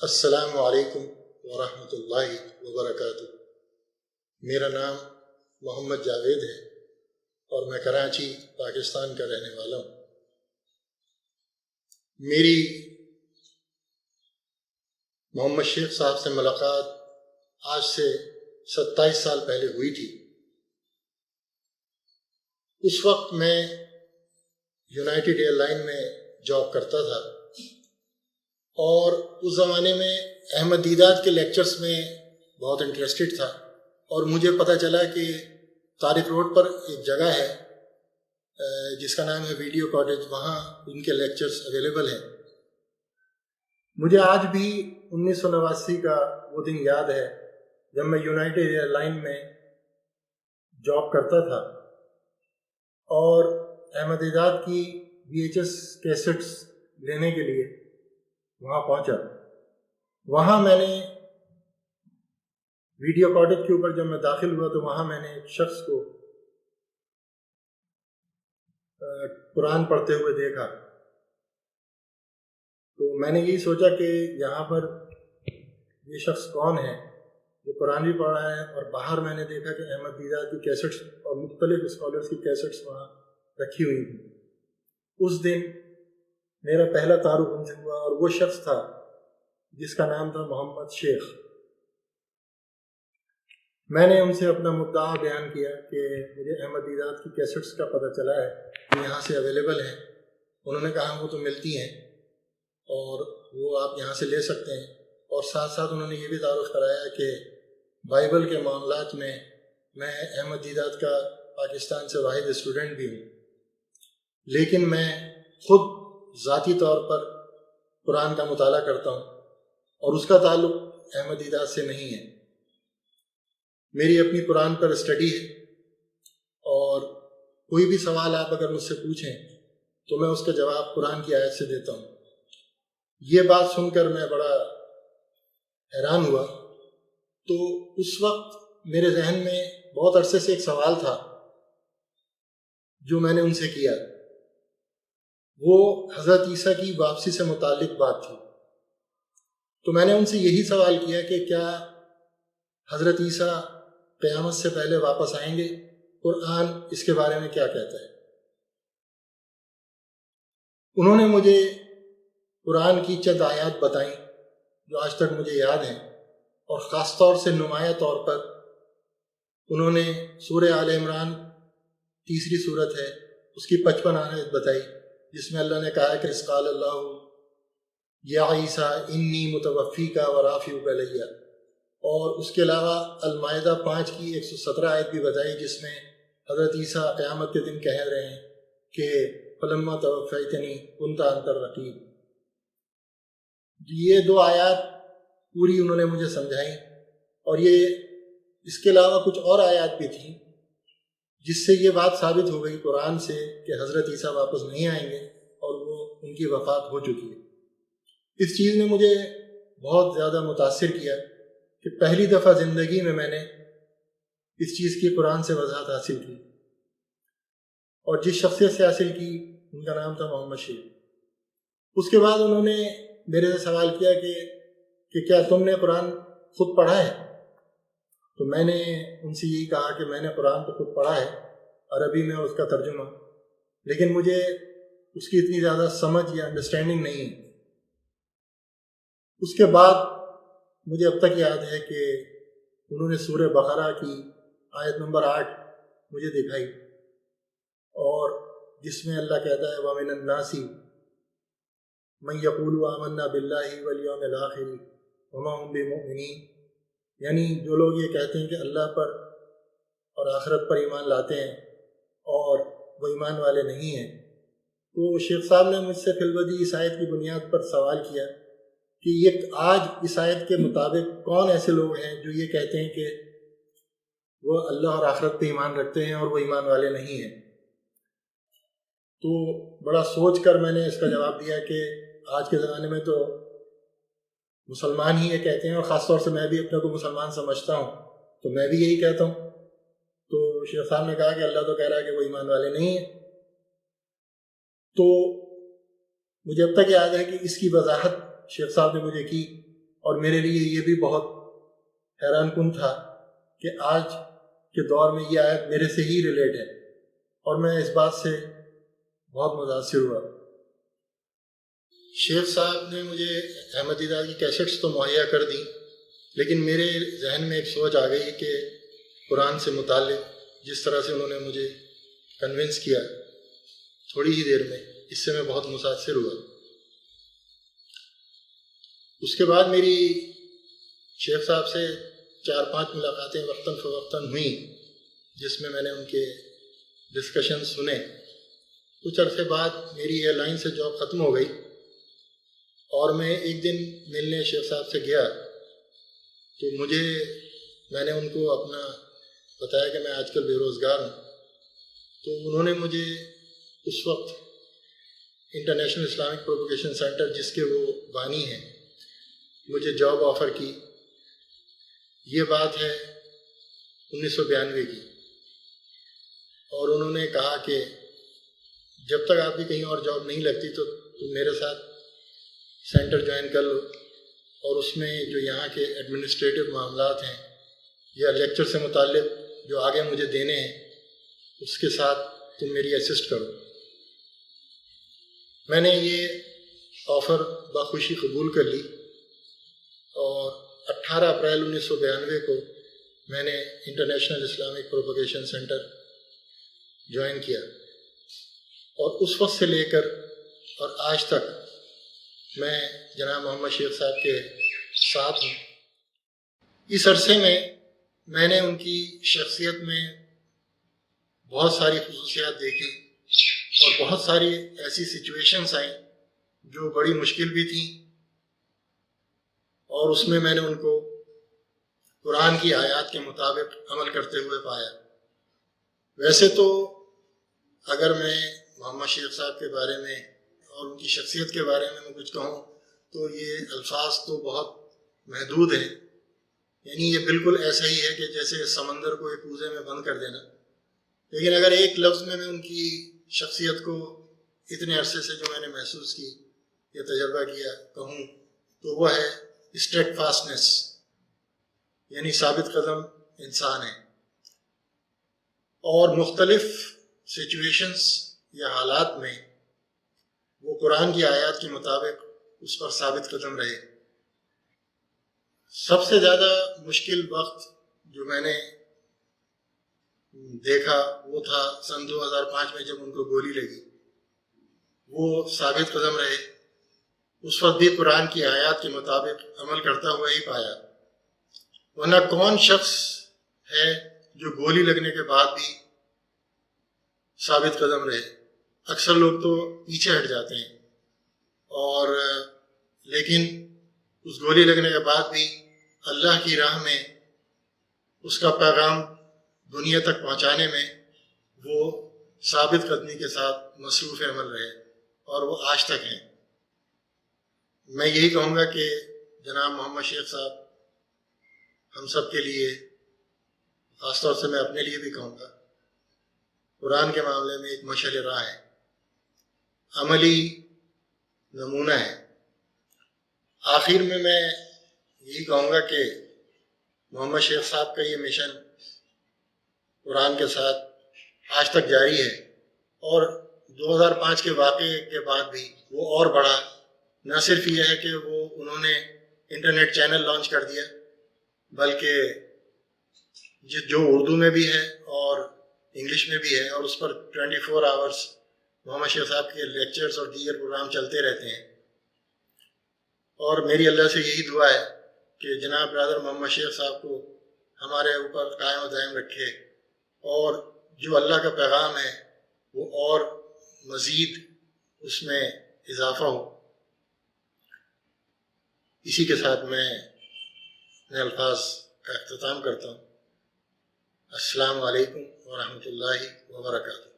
السلام علیکم ورحمۃ اللہ وبرکاتہ۔ میرا نام محمد جاوید ہے اور میں کراچی پاکستان کا رہنے والا ہوں۔ میری محمد شیخ صاحب سے ملاقات آج سے 27 سال پہلے ہوئی تھی۔ اس وقت میں یونائٹڈ ایئر لائن میں جاب کرتا تھا اور اس زمانے میں احمد دیدات کے لیکچرز میں بہت انٹرسٹڈ تھا، اور مجھے پتہ چلا کہ طارق روڈ پر ایک جگہ ہے جس کا نام ہے ویڈیو کاٹیج، وہاں ان کے لیکچرز اویلیبل ہیں۔ مجھے آج بھی 1989 کا وہ دن یاد ہے جب میں یونائٹڈ ایئر لائن میں جاب کرتا تھا اور احمد دیدات کی VHS کیسٹس لینے کے لیے وہاں پہنچا۔ وہاں میں نے ویڈیو کاٹیج کے اوپر جب میں داخل ہوا تو وہاں میں نے ایک شخص کو قرآن پڑھتے ہوئے دیکھا، تو میں نے یہی سوچا کہ یہاں پر یہ شخص کون ہے جو قرآن بھی پڑھ رہا ہے، اور باہر میں نے دیکھا کہ احمد دیدات کی کیسٹس اور مختلف اسکالرس کی کیسٹس وہاں رکھی ہوئی تھیں۔ اس دن میرا پہلا تعارف ان سے ہوا، اور وہ شخص تھا جس کا نام تھا محمد شیخ۔ میں نے ان سے اپنا مدعا بیان کیا کہ مجھے احمد دیدات کی کیسٹس کا پتہ چلا ہے کہ یہاں سے اویلیبل ہیں۔ انہوں نے کہا وہ تو ملتی ہیں اور وہ آپ یہاں سے لے سکتے ہیں، اور ساتھ ساتھ انہوں نے یہ بھی تعارف کرایا کہ بائبل کے معاملات میں احمد دیدات کا پاکستان سے واحد اسٹوڈنٹ بھی ہوں، لیکن میں خود ذاتی طور پر قرآن کا مطالعہ کرتا ہوں اور اس کا تعلق احمد دیدات سے نہیں ہے۔ میری اپنی قرآن پر اسٹڈی ہے، اور کوئی بھی سوال آپ اگر مجھ سے پوچھیں تو میں اس کا جواب قرآن کی آیت سے دیتا ہوں۔ یہ بات سن کر میں بڑا حیران ہوا۔ تو اس وقت میرے ذہن میں بہت عرصے سے ایک سوال تھا جو میں نے ان سے کیا، وہ حضرت عیسیٰ کی واپسی سے متعلق بات تھی۔ تو میں نے ان سے یہی سوال کیا کہ کیا حضرت عیسیٰ قیامت سے پہلے واپس آئیں گے؟ قرآن اس کے بارے میں کیا کہتا ہے؟ انہوں نے مجھے قرآن کی چند آیات بتائیں جو آج تک مجھے یاد ہیں، اور خاص طور سے نمایاں طور پر انہوں نے سورہ آل عمران، تیسری صورت ہے، اس کی 55 آیت بتائی، جس میں اللہ نے کہا کہ اذ قال اللہ یا عیسیٰ انی متوفیک و رافعک الیہ، اور اس کے علاوہ المائدہ 5 کی 117 آیت بھی بتائی، جس میں حضرت عیسیٰ قیامت کے دن کہہ رہے ہیں کہ فلما توفیتنی کنت انت الرقیب۔ یہ 2 آیات پوری انہوں نے مجھے سمجھائیں، اور یہ اس کے علاوہ کچھ اور آیات بھی تھیں جس سے یہ بات ثابت ہو گئی قرآن سے کہ حضرت عیسیٰ واپس نہیں آئیں گے اور وہ ان کی وفات ہو چکی ہے۔ اس چیز نے مجھے بہت زیادہ متاثر کیا کہ پہلی دفعہ زندگی میں نے اس چیز کی قرآن سے وضاحت حاصل کی، اور جس شخصیت سے حاصل کی ان کا نام تھا محمد شیخ۔ اس کے بعد انہوں نے میرے سے سوال کیا کہ کیا تم نے قرآن خود پڑھا ہے؟ تو میں نے ان سے یہی کہا کہ میں نے قرآن تو خود پڑھا ہے، عربی میں اور اس کا ترجمہ، لیکن مجھے اس کی اتنی زیادہ سمجھ یا انڈرسٹینڈنگ نہیں ہے۔ اس کے بعد مجھے اب تک یاد ہے کہ انہوں نے سورہ بقرہ کی آیت نمبر 8 مجھے دکھائی، اور جس میں اللہ کہتا ہے وَمِنَ النَّاسِ مَن يَقُولُ آمَنَّا بِاللَّهِ وَالْيَوْمِ الْآخِرِ وَمَا هُم بِمُؤْمِنِينَ، یعنی جو لوگ یہ کہتے ہیں کہ اللہ پر اور آخرت پر ایمان لاتے ہیں اور وہ ایمان والے نہیں ہیں، تو شیخ صاحب نے مجھ سے فی البدیہہ اس آیت کی بنیاد پر سوال کیا کہ یہ آج اس آیت کے مطابق کون ایسے لوگ ہیں جو یہ کہتے ہیں کہ وہ اللہ اور آخرت پہ ایمان رکھتے ہیں اور وہ ایمان والے نہیں ہیں؟ تو بڑا سوچ کر میں نے اس کا جواب دیا کہ آج کے زمانے میں تو مسلمان ہی یہ کہتے ہیں، اور خاص طور سے میں بھی اپنے کو مسلمان سمجھتا ہوں، تو میں بھی یہی کہتا ہوں۔ تو شیخ صاحب نے کہا کہ اللہ تو کہہ رہا ہے کہ وہ ایمان والے نہیں ہیں۔ تو مجھے اب تک یاد ہے کہ اس کی وضاحت شیخ صاحب نے مجھے کی، اور میرے لیے یہ بھی بہت حیران کن تھا کہ آج کے دور میں یہ آیت میرے سے ہی ریلیٹ ہے، اور میں اس بات سے بہت متاثر ہوا۔ شیخ صاحب نے مجھے احمد دیدار کی کیسٹس تو مہیا کر دیں، لیکن میرے ذہن میں ایک سوچ آ گئی کہ قرآن سے متعلق جس طرح سے انہوں نے مجھے کنونس کیا تھوڑی ہی دیر میں، اس سے میں بہت متاثر ہوا۔ اس کے بعد میری شیخ صاحب سے 4-5 ملاقاتیں وقتاً فوقتاً ہوئیں، جس میں میں نے ان کے ڈسکشن سنے۔ کچھ عرصے بعد میری ایئر لائن سے جاب ختم ہو گئی، اور میں ایک دن ملنے شیخ صاحب سے گیا، تو میں نے ان کو اپنا بتایا کہ میں آج کل بے روزگار ہوں۔ تو انہوں نے مجھے اس وقت انٹرنیشنل اسلامک پروپیگیشن سینٹر، جس کے وہ بانی ہیں، مجھے جاب آفر کی۔ یہ بات ہے 1992 کی، اور انہوں نے کہا کہ جب تک آپ کی کہیں اور جاب نہیں لگتی تو تم میرے ساتھ سینٹر جوائن کر لو، اور اس میں جو یہاں کے ایڈمنسٹریٹو معاملات ہیں یا لیکچر سے متعلق جو آگے مجھے دینے ہیں، اس کے ساتھ تم میری اسسٹ کرو۔ میں نے یہ آفر بخوشی قبول کر لی، اور 18 اپریل 1992 کو میں نے international Islamic propagation centre join کیا، اور اس وقت سے لے کر اور آج تک میں جناب محمد شیخ صاحب کے ساتھ ہوں۔ اس عرصے میں نے ان کی شخصیت میں بہت ساری خصوصیات دیکھی، اور بہت ساری ایسی سچویشنز آئیں جو بڑی مشکل بھی تھیں، اور اس میں نے ان کو قرآن کی آیات کے مطابق عمل کرتے ہوئے پایا۔ ویسے تو اگر میں محمد شیخ صاحب کے بارے میں اور ان کی شخصیت کے بارے میں کچھ کہوں تو یہ الفاظ تو بہت محدود ہیں، یعنی یہ بالکل ایسا ہی ہے کہ جیسے سمندر کو ایک کوزے میں بند کر دینا۔ لیکن اگر ایک لفظ میں ان کی شخصیت کو اتنے عرصے سے جو میں نے محسوس کی یا تجربہ کیا کہوں تو وہ ہے اسٹیڈ فاسٹنس، یعنی ثابت قدم انسان ہے، اور مختلف سچویشنز یا حالات میں وہ قرآن کی آیات کے مطابق اس پر ثابت قدم رہے۔ سب سے زیادہ مشکل وقت جو میں نے دیکھا وہ تھا سن 2005 میں، جب ان کو گولی لگی۔ وہ ثابت قدم رہے، اس وقت بھی قرآن کی آیات کے مطابق عمل کرتا ہوا ہی پایا، ورنہ کون شخص ہے جو گولی لگنے کے بعد بھی ثابت قدم رہے؟ اکثر لوگ تو پیچھے ہٹ جاتے ہیں، اور لیکن اس گولی لگنے کے بعد بھی اللہ کی راہ میں اس کا پیغام دنیا تک پہنچانے میں وہ ثابت قدمی کے ساتھ مصروف عمل رہے، اور وہ آج تک ہیں۔ میں یہی کہوں گا کہ جناب محمد شیخ صاحب ہم سب کے لیے، خاص طور سے میں اپنے لیے بھی کہوں گا، قرآن کے معاملے میں ایک مشعل راہ ہے، عملی نمونہ ہے۔ آخر میں یہی کہوں گا کہ محمد شیخ صاحب کا یہ مشن قرآن کے ساتھ آج تک جاری ہے، اور 2005 کے واقعے کے بعد بھی وہ اور بڑھا۔ نہ صرف یہ ہے کہ انہوں نے انٹرنیٹ چینل لانچ کر دیا، بلکہ جو اردو میں بھی ہے اور انگلش میں بھی ہے، اور اس پر 24 آورس محمد شیخ صاحب کے لیکچرز اور دیگر پروگرام چلتے رہتے ہیں۔ اور میری اللہ سے یہی دعا ہے کہ جناب برادر محمد شیخ صاحب کو ہمارے اوپر قائم و دائم رکھے، اور جو اللہ کا پیغام ہے وہ اور مزید اس میں اضافہ ہو۔ اسی کے ساتھ میں اپنے الفاظ کا اختتام کرتا ہوں۔ السلام علیکم ورحمۃ اللہ وبرکاتہ۔